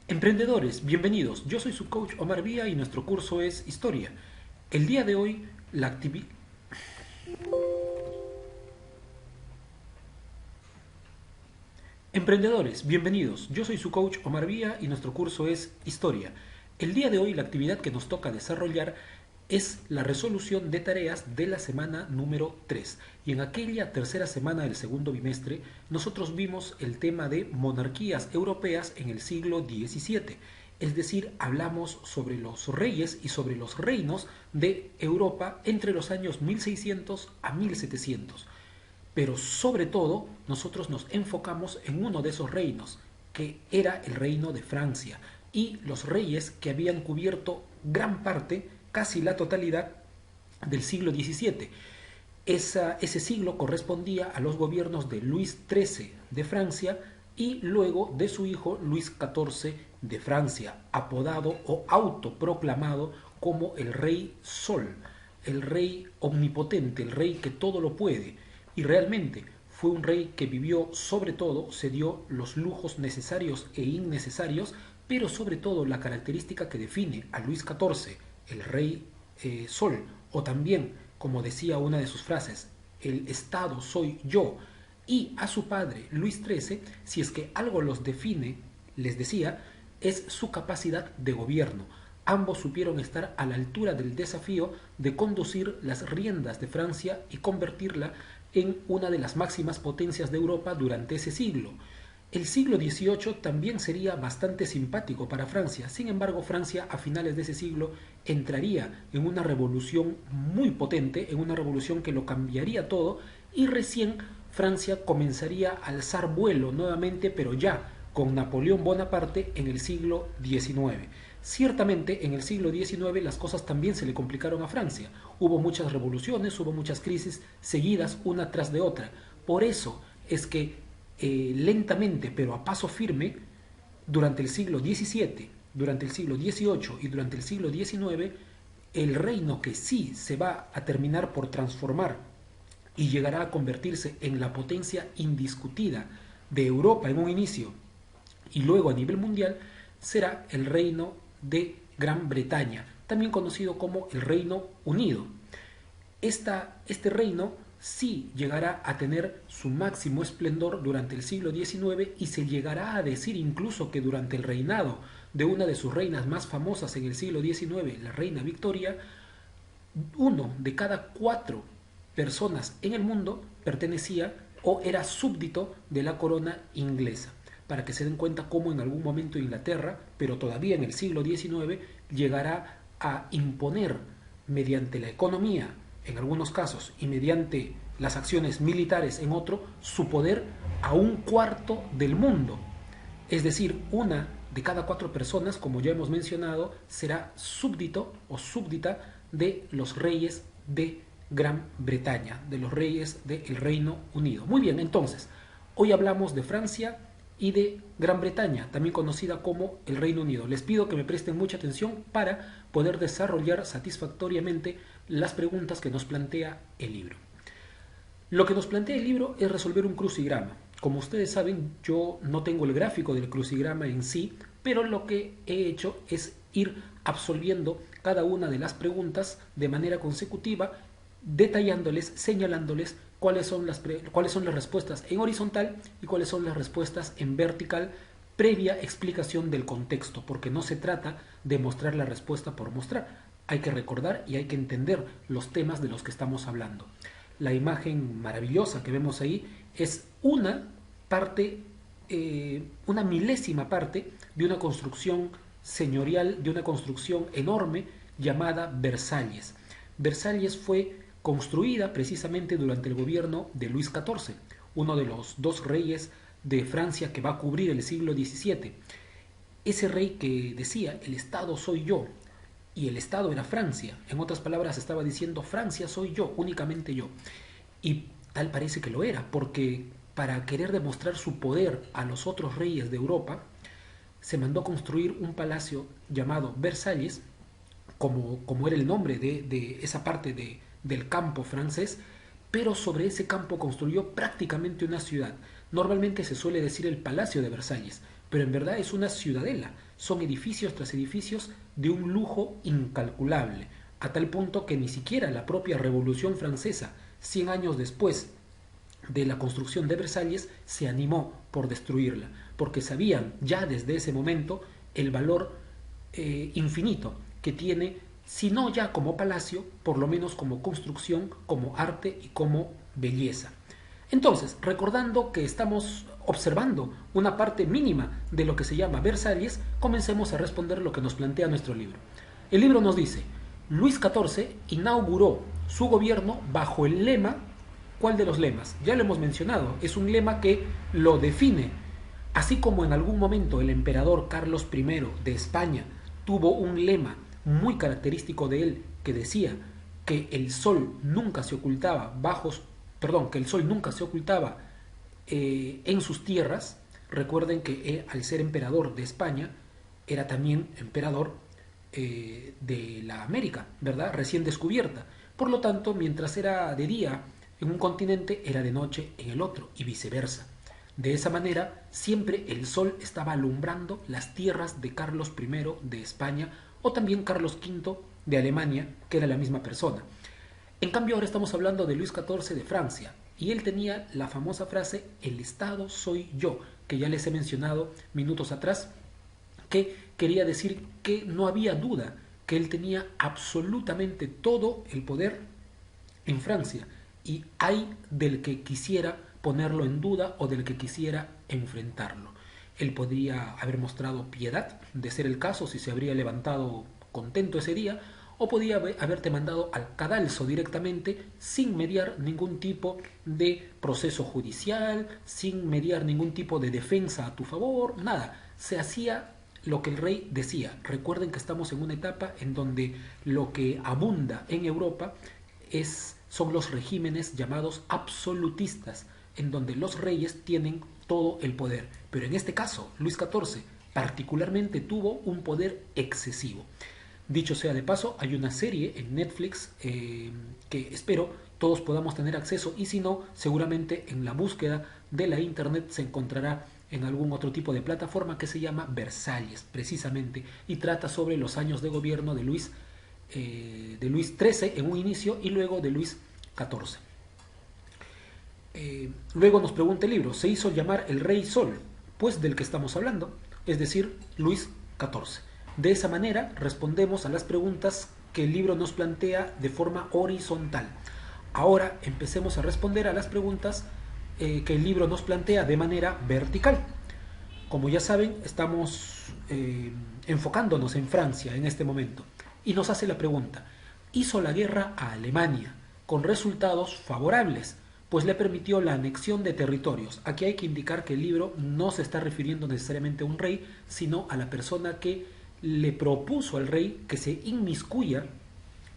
Emprendedores, bienvenidos. Yo soy su coach Omar Vía y nuestro curso es Historia. El día de hoy, la actividad... Emprendedores, bienvenidos. Yo soy su coach Omar Vía y nuestro curso es Historia. El día de hoy, la actividad que nos toca desarrollar es la resolución de tareas de la semana número 3. Y en aquella tercera semana del segundo bimestre, nosotros vimos el tema de monarquías europeas en el siglo XVII. Es decir, hablamos sobre los reyes y sobre los reinos de Europa entre los años 1600 a 1700. Pero sobre todo nosotros nos enfocamos en uno de esos reinos, que era el reino de Francia, y los reyes que habían cubierto gran parte, casi la totalidad, del siglo XVII. Ese siglo correspondía a los gobiernos de Luis XIII de Francia y luego de su hijo Luis XIV de Francia, apodado o autoproclamado como el Rey Sol, el rey omnipotente, el rey que todo lo puede. Y realmente fue un rey que vivió, sobre todo, se dio los lujos necesarios e innecesarios, pero sobre todo la característica que define a Luis XIV, el rey Sol, o también, como decía una de sus frases, el Estado soy yo, y a su padre Luis XIII, si es que algo los define, les decía, es su capacidad de gobierno. Ambos supieron estar a la altura del desafío de conducir las riendas de Francia y convertirla en una de las máximas potencias de Europa durante ese siglo. El siglo XVIII también sería bastante simpático para Francia. Sin embargo, Francia a finales de ese siglo entraría en una revolución muy potente, en una revolución que lo cambiaría todo, y recién Francia comenzaría a alzar vuelo nuevamente, pero ya con Napoleón Bonaparte en el siglo XIX. Ciertamente en el siglo XIX las cosas también se le complicaron a Francia. Hubo muchas revoluciones, hubo muchas crisis seguidas una tras de otra. Por eso es que lentamente pero a paso firme, durante el siglo XVII, durante el siglo XVIII y durante el siglo XIX, el reino que sí se va a terminar por transformar y llegará a convertirse en la potencia indiscutida de Europa en un inicio y luego a nivel mundial, será el reino de Gran Bretaña, también conocido como el Reino Unido. Este reino sí llegará a tener su máximo esplendor durante el siglo XIX y se llegará a decir incluso que durante el reinado de una de sus reinas más famosas en el siglo XIX, la reina Victoria, 1 de cada 4 personas en el mundo pertenecía o era súbdito de la corona inglesa, para que se den cuenta cómo en algún momento Inglaterra, pero todavía en el siglo XIX, llegará a imponer mediante la economía, en algunos casos, y mediante las acciones militares en otro, su poder a 1/4 del mundo. Es decir, 1 de cada 4 personas, como ya hemos mencionado, será súbdito o súbdita de los reyes de Gran Bretaña, de los reyes del Reino Unido. Muy bien, entonces, hoy hablamos de Francia y de Gran Bretaña, también conocida como el Reino Unido. Les pido que me presten mucha atención para poder desarrollar satisfactoriamente las preguntas que nos plantea el libro. Lo que nos plantea el libro es resolver un crucigrama. Como ustedes saben, yo no tengo el gráfico del crucigrama en sí, pero lo que he hecho es ir absolviendo cada una de las preguntas de manera consecutiva, detallándoles, señalándoles cuáles son las respuestas en horizontal y cuáles son las respuestas en vertical, previa explicación del contexto, porque no se trata de mostrar la respuesta por mostrar. Hay que recordar y hay que entender los temas de los que estamos hablando. La imagen maravillosa que vemos ahí es una parte, una milésima parte de una construcción señorial, de una construcción enorme llamada Versalles. Versalles fue construida precisamente durante el gobierno de Luis XIV, uno de los 2 reyes de Francia que va a cubrir el siglo XVII. Ese rey que decía, el Estado soy yo, y el Estado era Francia. En otras palabras, estaba diciendo, Francia soy yo, únicamente yo. Y tal parece que lo era, porque para querer demostrar su poder a los otros reyes de Europa, se mandó construir un palacio llamado Versalles, como era el nombre de esa parte del campo francés, pero sobre ese campo construyó prácticamente una ciudad. Normalmente se suele decir el Palacio de Versalles, pero en verdad es una ciudadela. Son edificios tras edificios de un lujo incalculable, a tal punto que ni siquiera la propia Revolución Francesa, 100 años después de la construcción de Versalles, se animó por destruirla, porque sabían ya desde ese momento el valor infinito que tiene, si no ya como palacio, por lo menos como construcción, como arte y como belleza. Entonces, recordando que estamos observando una parte mínima de lo que se llama Versalles, comencemos a responder lo que nos plantea nuestro libro. El libro nos dice: Luis XIV inauguró su gobierno bajo el lema. ¿Cuál de los lemas? Ya lo hemos mencionado, es un lema que lo define. Así como en algún momento el emperador Carlos I de España tuvo un lema muy característico de él que decía que el sol nunca se ocultaba que el sol nunca se ocultaba en sus tierras. Recuerden que al ser emperador de España era también emperador de la América, ¿verdad? Recién descubierta. Por lo tanto, mientras era de día en un continente, era de noche en el otro y viceversa. De esa manera, siempre el sol estaba alumbrando las tierras de Carlos I de España o también Carlos V de Alemania, que era la misma persona. En cambio, ahora estamos hablando de Luis XIV de Francia, y él tenía la famosa frase: el Estado soy yo, que ya les he mencionado minutos atrás, que quería decir que no había duda que él tenía absolutamente todo el poder en Francia, y hay del que quisiera ponerlo en duda o del que quisiera enfrentarlo. Él podría haber mostrado piedad, de ser el caso, si se habría levantado contento ese día, o podía haberte mandado al cadalso directamente sin mediar ningún tipo de proceso judicial, sin mediar ningún tipo de defensa a tu favor, nada. Se hacía lo que el rey decía. Recuerden que estamos en una etapa en donde lo que abunda en Europa son los regímenes llamados absolutistas, en donde los reyes tienen todo el poder. Pero en este caso, Luis XIV particularmente tuvo un poder excesivo. Dicho sea de paso, hay una serie en Netflix que espero todos podamos tener acceso, y si no, seguramente en la búsqueda de la internet se encontrará en algún otro tipo de plataforma, que se llama Versalles, precisamente, y trata sobre los años de gobierno de Luis XIII en un inicio y luego de Luis XIV. Luego nos pregunta el libro: ¿se hizo llamar el Rey Sol? Pues del que estamos hablando, es decir, Luis XIV. De esa manera respondemos a las preguntas que el libro nos plantea de forma horizontal. Ahora empecemos a responder a las preguntas que el libro nos plantea de manera vertical. Como ya saben, estamos enfocándonos en Francia en este momento, y nos hace la pregunta: ¿hizo la guerra a Alemania con resultados favorables? Pues le permitió la anexión de territorios. Aquí hay que indicar que el libro no se está refiriendo necesariamente a un rey, sino a la persona que le propuso al rey que se inmiscuya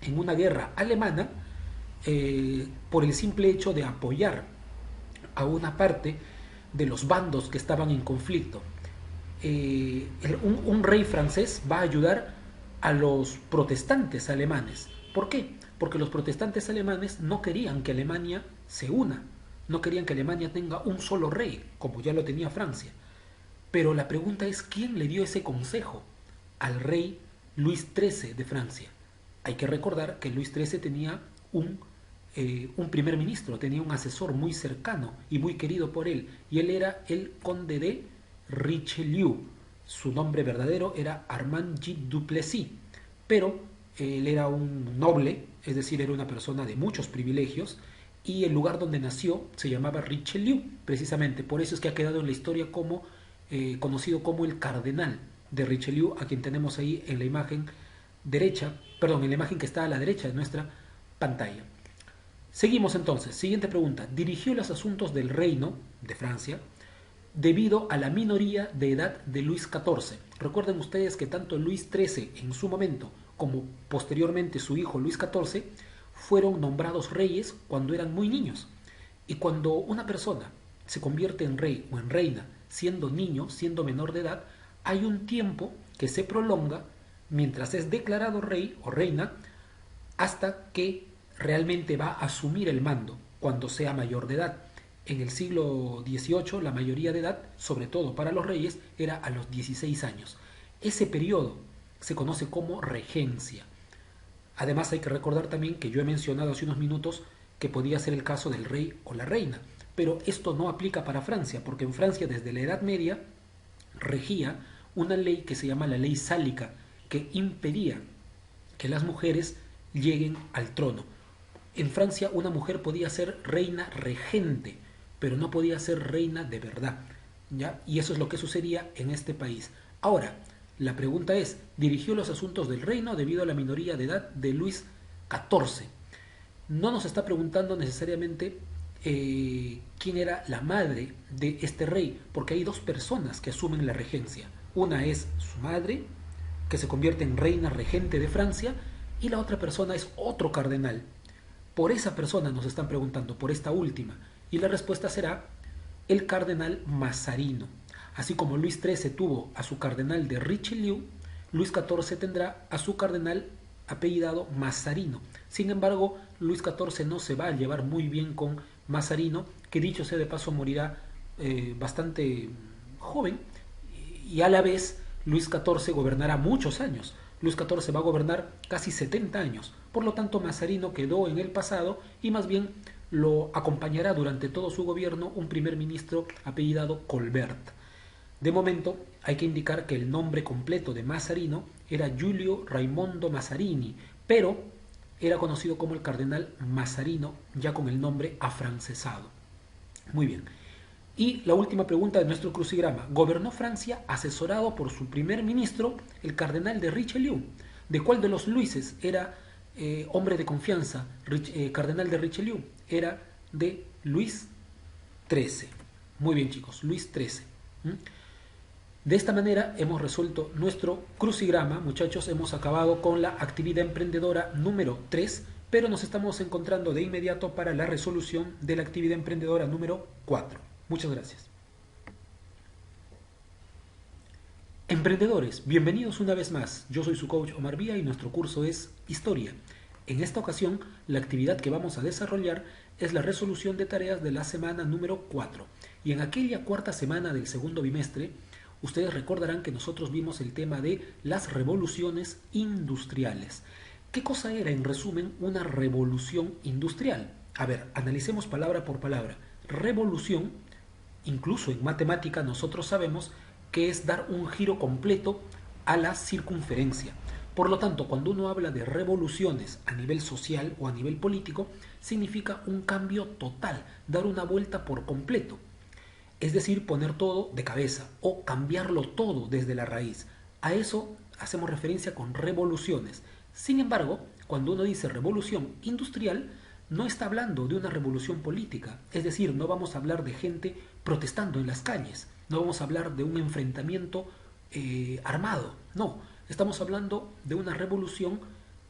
en una guerra alemana por el simple hecho de apoyar a una parte de los bandos que estaban en conflicto. Un rey francés va a ayudar a los protestantes alemanes. ¿Por qué? Porque los protestantes alemanes no querían que Alemania se una, no querían que Alemania tenga un solo rey, como ya lo tenía Francia. Pero la pregunta es: ¿quién le dio ese consejo al rey Luis XIII de Francia? Hay que recordar que Luis XIII tenía un primer ministro, tenía un asesor muy cercano y muy querido por él, y él era el conde de Richelieu. Su nombre verdadero era Armand G. Duplessis, pero él era un noble, es decir, era una persona de muchos privilegios, y el lugar donde nació se llamaba Richelieu, precisamente. Por eso es que ha quedado en la historia como conocido como el cardenal de Richelieu, a quien tenemos ahí en la imagen en la imagen que está a la derecha de nuestra pantalla. Seguimos entonces. Siguiente pregunta: ¿dirigió los asuntos del reino de Francia debido a la minoría de edad de Luis XIV? Recuerden ustedes que tanto Luis XIII en su momento como posteriormente su hijo Luis XIV fueron nombrados reyes cuando eran muy niños. Y cuando una persona se convierte en rey o en reina siendo niño, siendo menor de edad, hay un tiempo que se prolonga mientras es declarado rey o reina hasta que realmente va a asumir el mando cuando sea mayor de edad. En el siglo XVIII la mayoría de edad, sobre todo para los reyes, era a los 16 años. Ese periodo se conoce como regencia. Además hay que recordar también que yo he mencionado hace unos minutos que podía ser el caso del rey o la reina, pero esto no aplica para Francia, porque en Francia desde la Edad Media regía una ley que se llama la ley sálica, que impedía que las mujeres lleguen al trono. En Francia una mujer podía ser reina regente, pero no podía ser reina de verdad, ¿ya? Y eso es lo que sucedía en este país. Ahora, la pregunta es, ¿dirigió los asuntos del reino debido a la minoría de edad de Luis XIV? No nos está preguntando necesariamente quién era la madre de este rey, porque hay dos personas que asumen la regencia. Una es su madre, que se convierte en reina regente de Francia, y la otra persona es otro cardenal. Por esa persona nos están preguntando, por esta última, y la respuesta será el cardenal Mazarino. Así como Luis XIII tuvo a su cardenal de Richelieu, Luis XIV tendrá a su cardenal apellidado Mazarino. Sin embargo, Luis XIV no se va a llevar muy bien con Mazarino, que dicho sea de paso morirá bastante joven, y a la vez Luis XIV gobernará muchos años. Luis XIV va a gobernar casi 70 años. Por lo tanto, Mazarino quedó en el pasado y más bien lo acompañará durante todo su gobierno un primer ministro apellidado Colbert. De momento, hay que indicar que el nombre completo de Mazarino era Giulio Raimondo Mazarini, pero era conocido como el cardenal Mazarino, ya con el nombre afrancesado. Muy bien. Y la última pregunta de nuestro crucigrama. ¿Gobernó Francia asesorado por su primer ministro, el cardenal de Richelieu? ¿De cuál de los Luises era hombre de confianza, cardenal de Richelieu? Era de Luis XIII. Muy bien, chicos, Luis XIII. De esta manera hemos resuelto nuestro crucigrama, muchachos. Hemos acabado con la actividad emprendedora número 3, pero nos estamos encontrando de inmediato para la resolución de la actividad emprendedora número 4. Muchas gracias. Emprendedores, bienvenidos una vez más. Yo soy su coach Omar Vía y nuestro curso es Historia. En esta ocasión, la actividad que vamos a desarrollar es la resolución de tareas de la semana número 4. Y en aquella cuarta semana del segundo bimestre, ustedes recordarán que nosotros vimos el tema de las revoluciones industriales. ¿Qué cosa era, en resumen, una revolución industrial? A ver, analicemos palabra por palabra. Revolución, incluso en matemática nosotros sabemos que es dar un giro completo a la circunferencia. Por lo tanto, cuando uno habla de revoluciones a nivel social o a nivel político, significa un cambio total, dar una vuelta por completo. Es decir, poner todo de cabeza o cambiarlo todo desde la raíz. A eso hacemos referencia con revoluciones. Sin embargo, cuando uno dice revolución industrial, no está hablando de una revolución política. Es decir, no vamos a hablar de gente protestando en las calles. No vamos a hablar de un enfrentamiento armado. No, estamos hablando de una revolución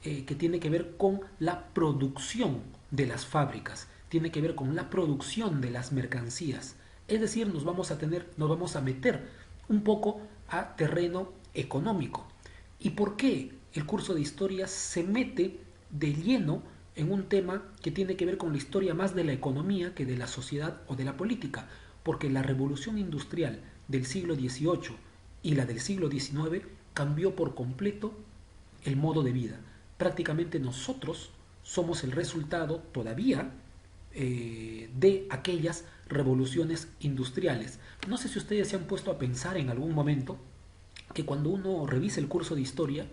que tiene que ver con la producción de las fábricas. Tiene que ver con la producción de las mercancías. Es decir, nos vamos a meter un poco a terreno económico. ¿Y por qué el curso de historia se mete de lleno en un tema que tiene que ver con la historia más de la economía que de la sociedad o de la política? Porque la revolución industrial del siglo XVIII y la del siglo XIX cambió por completo el modo de vida. Prácticamente nosotros somos el resultado todavía de aquellas revoluciones industriales. No sé si ustedes se han puesto a pensar en algún momento que cuando uno revisa el curso de historia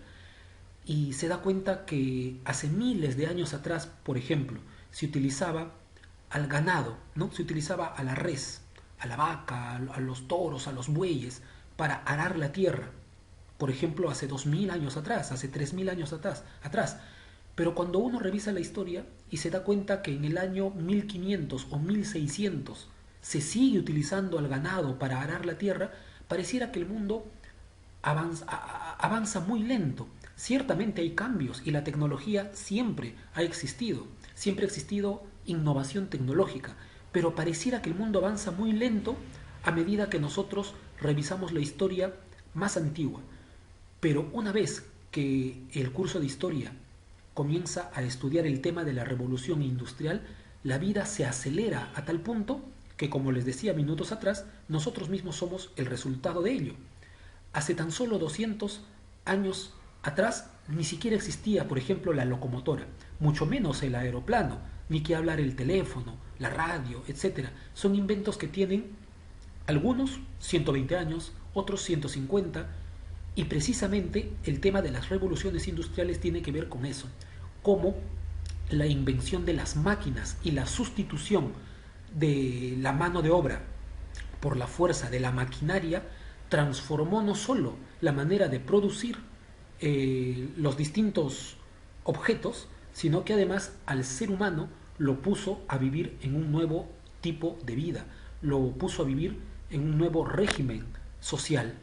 y se da cuenta que hace miles de años atrás, por ejemplo, se utilizaba al ganado, ¿no? Se utilizaba a la res, a la vaca, a los toros, a los bueyes, para arar la tierra. Por ejemplo, hace 2000 años atrás, hace 3000 años atrás. Pero cuando uno revisa la historia y se da cuenta que en el año 1500 o 1600 se sigue utilizando al ganado para arar la tierra, pareciera que el mundo avanza muy lento. Ciertamente hay cambios y la tecnología siempre ha existido innovación tecnológica, pero pareciera que el mundo avanza muy lento a medida que nosotros revisamos la historia más antigua. Pero una vez que el curso de historia comienza a estudiar el tema de la revolución industrial, la vida se acelera a tal punto que, como les decía minutos atrás, nosotros mismos somos el resultado de ello. Hace tan solo 200 años atrás ni siquiera existía, por ejemplo, la locomotora, mucho menos el aeroplano, ni que hablar el teléfono, la radio, etcétera. Son inventos que tienen algunos 120 años, otros 150, y precisamente el tema de las revoluciones industriales tiene que ver con eso, cómo la invención de las máquinas y la sustitución de la mano de obra por la fuerza de la maquinaria transformó no solo la manera de producir los distintos objetos, sino que además al ser humano lo puso a vivir en un nuevo tipo de vida, lo puso a vivir en un nuevo régimen social.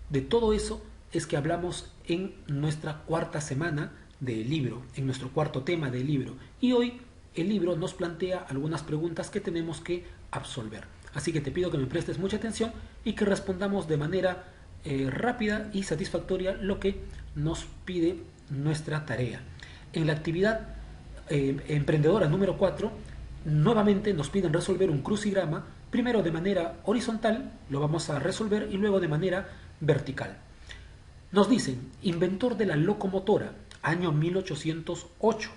De todo eso es que hablamos en nuestra cuarta semana del libro, en nuestro cuarto tema del libro. Y hoy el libro nos plantea algunas preguntas que tenemos que absolver. Así que te pido que me prestes mucha atención y que respondamos de manera rápida y satisfactoria lo que nos pide nuestra tarea. En la actividad emprendedora número 4, nuevamente nos piden resolver un crucigrama, primero de manera horizontal, lo vamos a resolver, y luego de manera vertical. Nos dicen, inventor de la locomotora, año 1808.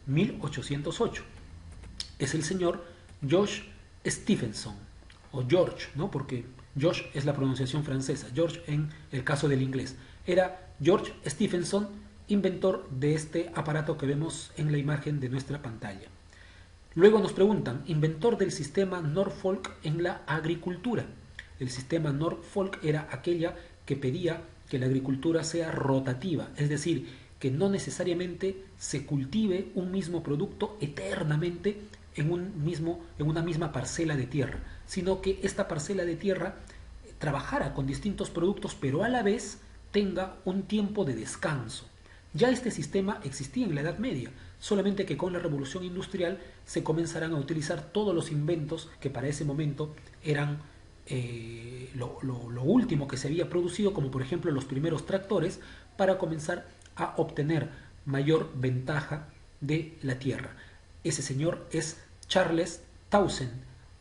1808. Es el señor George Stephenson, o George, ¿no? Porque George es la pronunciación francesa, George en el caso del inglés. Era George Stephenson, inventor de este aparato que vemos en la imagen de nuestra pantalla. Luego nos preguntan, inventor del sistema Norfolk en la agricultura. El sistema Norfolk era aquella que pedía que la agricultura sea rotativa, es decir, que no necesariamente se cultive un mismo producto eternamente en una misma parcela de tierra, sino que esta parcela de tierra trabajara con distintos productos, pero a la vez tenga un tiempo de descanso. Ya este sistema existía en la Edad Media, solamente que con la Revolución Industrial se comenzarán a utilizar todos los inventos que para ese momento eran lo último que se había producido, como por ejemplo los primeros tractores, para comenzar a obtener mayor ventaja de la tierra. Ese señor es Charles Townshend,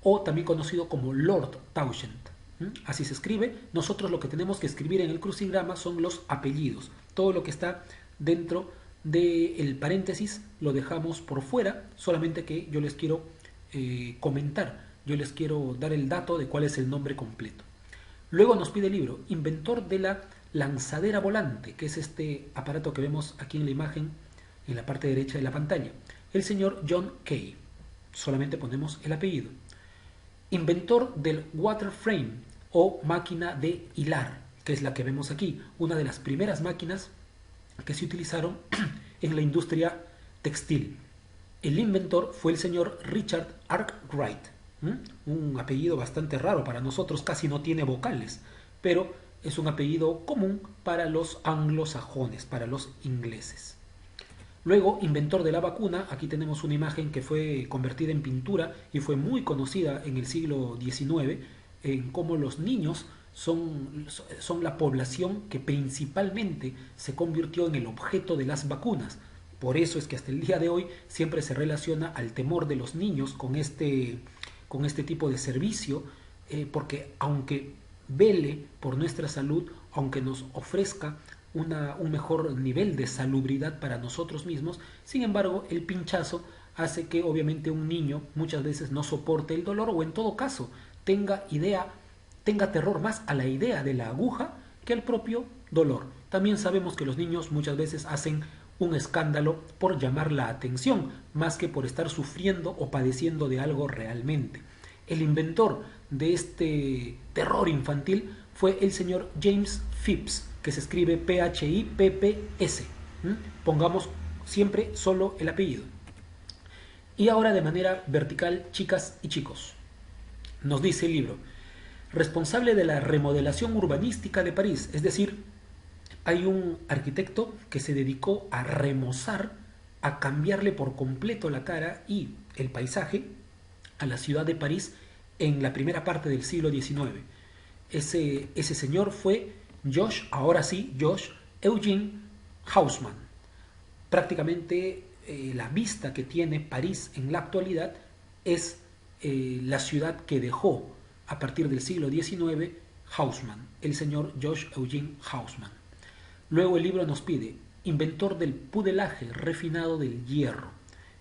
o también conocido como Lord Townshend. Así se escribe. Nosotros lo que tenemos que escribir en el crucigrama son los apellidos. Todo lo que está dentro del paréntesis lo dejamos por fuera, solamente que yo les quiero comentar, yo les quiero dar el dato de cuál es el nombre completo. Luego nos pide el libro, inventor de la lanzadera volante, que es este aparato que vemos aquí en la imagen, en la parte derecha de la pantalla. El señor John Kay. Solamente ponemos el apellido. Inventor del water frame, o máquina de hilar, que es la que vemos aquí, una de las primeras máquinas que se utilizaron en la industria textil. El inventor fue el señor Richard Arkwright. Un apellido bastante raro para nosotros, casi no tiene vocales, pero es un apellido común para los anglosajones, para los ingleses. Luego, inventor de la vacuna. Aquí tenemos una imagen que fue convertida en pintura y fue muy conocida en el siglo XIX, en cómo los niños son la población que principalmente se convirtió en el objeto de las vacunas. Por eso es que hasta el día de hoy siempre se relaciona al temor de los niños con este tipo de servicio, porque aunque vele por nuestra salud, aunque nos ofrezca un mejor nivel de salubridad para nosotros mismos, sin embargo el pinchazo hace que obviamente un niño muchas veces no soporte el dolor, o en todo caso tenga terror más a la idea de la aguja que al propio dolor. También sabemos que los niños muchas veces hacen un escándalo por llamar la atención, más que por estar sufriendo o padeciendo de algo realmente. El inventor de este terror infantil fue el señor James Phipps, que se escribe Phipps. Pongamos siempre solo el apellido. Y ahora de manera vertical, chicas y chicos. Nos dice el libro, responsable de la remodelación urbanística de París, es decir, hay un arquitecto que se dedicó a remozar, a cambiarle por completo la cara y el paisaje a la ciudad de París en la primera parte del siglo XIX. Ese señor fue Josh Eugene Haussmann. Prácticamente la vista que tiene París en la actualidad es la ciudad que dejó a partir del siglo XIX Haussmann, el señor George Eugene Haussmann. Luego el libro nos pide inventor del pudelaje refinado del hierro.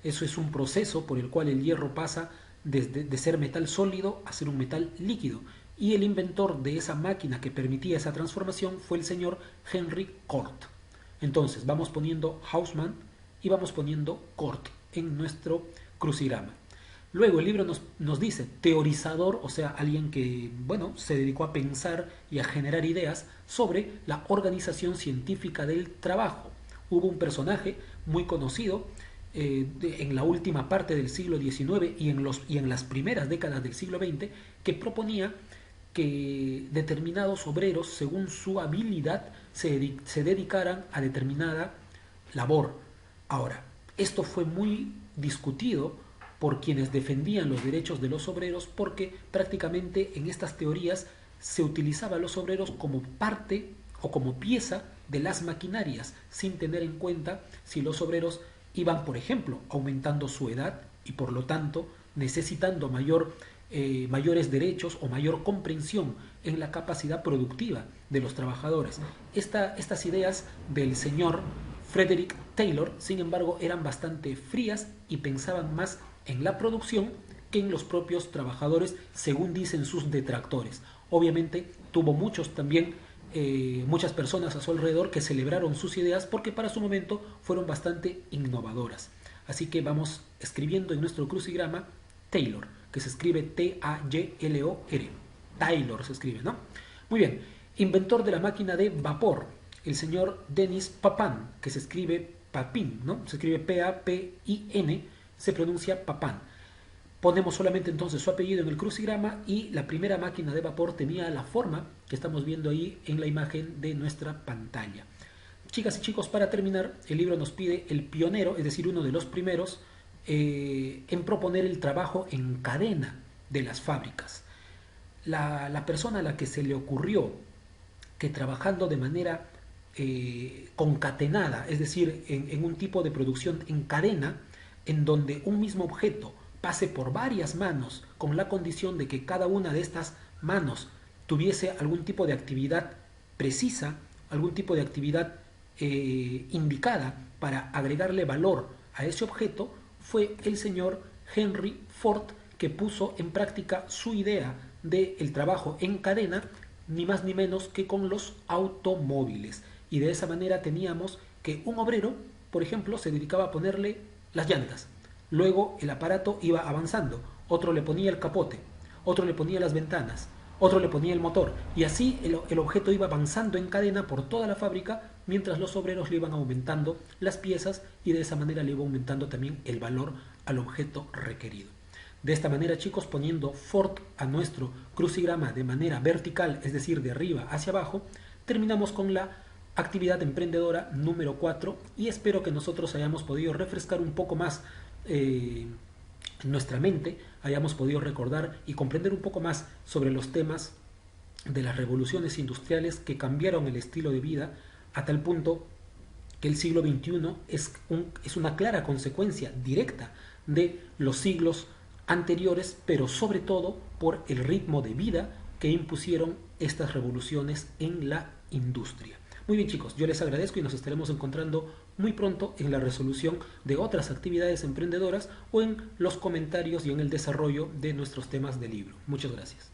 Eso es un proceso por el cual el hierro pasa de ser metal sólido a ser un metal líquido. Y el inventor de esa máquina que permitía esa transformación fue el señor Henry Cort. Entonces vamos poniendo Haussmann y vamos poniendo Cort en nuestro crucigrama. Luego el libro nos dice teorizador, o sea, alguien que, bueno, se dedicó a pensar y a generar ideas sobre la organización científica del trabajo. Hubo un personaje muy conocido en la última parte del siglo XIX y en las primeras décadas del siglo XX que proponía que determinados obreros, según su habilidad, se dedicaran a determinada labor. Ahora, esto fue muy discutido por quienes defendían los derechos de los obreros porque prácticamente en estas teorías se utilizaba a los obreros como parte o como pieza de las maquinarias sin tener en cuenta si los obreros iban, por ejemplo, aumentando su edad y por lo tanto necesitando mayores derechos o mayor comprensión en la capacidad productiva de los trabajadores. Estas ideas del señor Frederick Taylor, sin embargo, eran bastante frías y pensaban más en la producción que en los propios trabajadores, según dicen sus detractores. Obviamente tuvo muchas personas a su alrededor que celebraron sus ideas porque para su momento fueron bastante innovadoras. Así que vamos escribiendo en nuestro crucigrama Taylor, que se escribe T-A-Y-L-O-R. Taylor se escribe, ¿no? Muy bien. Inventor de la máquina de vapor, el señor Denis Papin, que se escribe Papin, ¿no? Se escribe P-A-P-I-N, se pronuncia Papin. Ponemos solamente entonces su apellido en el crucigrama y la primera máquina de vapor tenía la forma que estamos viendo ahí en la imagen de nuestra pantalla. Chicas y chicos, para terminar, el libro nos pide el pionero, es decir, uno de los primeros en proponer el trabajo en cadena de las fábricas. La persona a la que se le ocurrió que trabajando de manera concatenada, es decir, en un tipo de producción en cadena, en donde un mismo objeto pase por varias manos con la condición de que cada una de estas manos tuviese algún tipo de actividad precisa, algún tipo de actividad indicada para agregarle valor a ese objeto, fue el señor Henry Ford que puso en práctica su idea del trabajo en cadena, ni más ni menos que con los automóviles. Y de esa manera teníamos que un obrero, por ejemplo, se dedicaba a ponerle las llantas. Luego el aparato iba avanzando, otro le ponía el capote, otro le ponía las ventanas, otro le ponía el motor, y así el objeto iba avanzando en cadena por toda la fábrica mientras los obreros le iban aumentando las piezas y de esa manera le iba aumentando también el valor al objeto requerido. De esta manera, chicos, poniendo Ford a nuestro crucigrama de manera vertical, es decir, de arriba hacia abajo, terminamos con la actividad emprendedora número 4 y espero que nosotros hayamos podido refrescar un poco más nuestra mente, hayamos podido recordar y comprender un poco más sobre los temas de las revoluciones industriales que cambiaron el estilo de vida a tal punto que el siglo XXI es una clara consecuencia directa de los siglos anteriores, pero sobre todo por el ritmo de vida que impusieron estas revoluciones en la industria. Muy bien, chicos, yo les agradezco y nos estaremos encontrando muy pronto en la resolución de otras actividades emprendedoras o en los comentarios y en el desarrollo de nuestros temas de libro. Muchas gracias.